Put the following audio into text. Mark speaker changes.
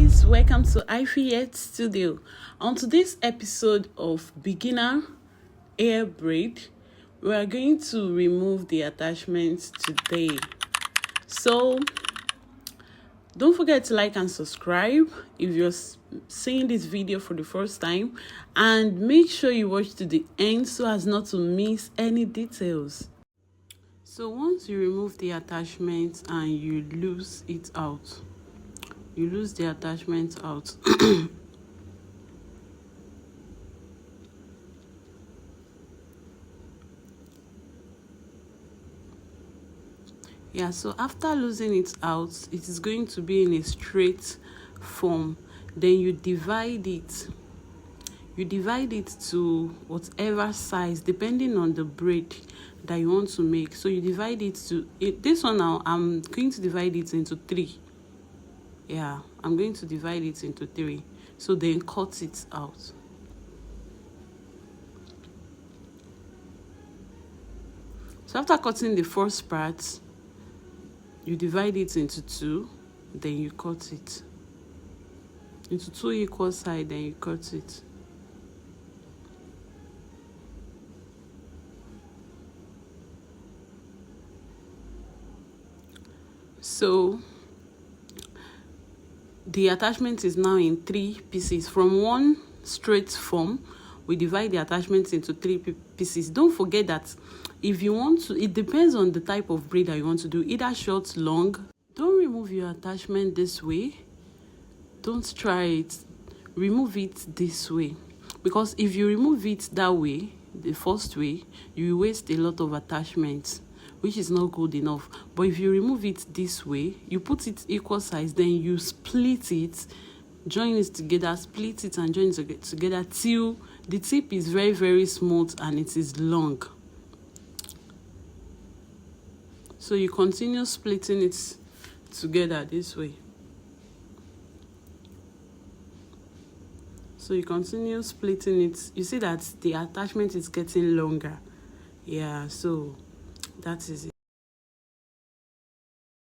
Speaker 1: guys, welcome to iFiat Studio. On today's episode of beginner hair braid, we are going to remove the attachments today. So don't forget to like and subscribe if you're seeing this video for the first time, and make sure you watch to the end so as not to miss any details. So once you remove the attachment and you lose it out, you lose the attachment out. Yeah, so after losing it out, it is going to be in a straight form. Then you divide it. You divide it to whatever size, depending on the braid that you want to make. So you divide it to this one. Now I'm going to divide it into 3. Yeah, I'm going to divide it into 3. So then cut it out. So after cutting the first part, you divide it into 2, then you cut it into 2 equal sides, then you cut it. So the attachment is now in 3 pieces. From one straight form, we divide the attachments into 3 pieces. Don't forget that if you want to, it depends on the type of braid that you want to do, either short, long. Don't remove your attachment this way. Don't try it. Remove it this way, because if you remove it that way, the first way, you waste a lot of attachments, which is not good enough. But if you remove it this way, you put it equal size, then you split it, join it together, split it and join it together till the tip is very, very smooth and it is long. So you continue splitting it together this way. So you continue splitting it. You see that the attachment is getting longer. Yeah, so that is it.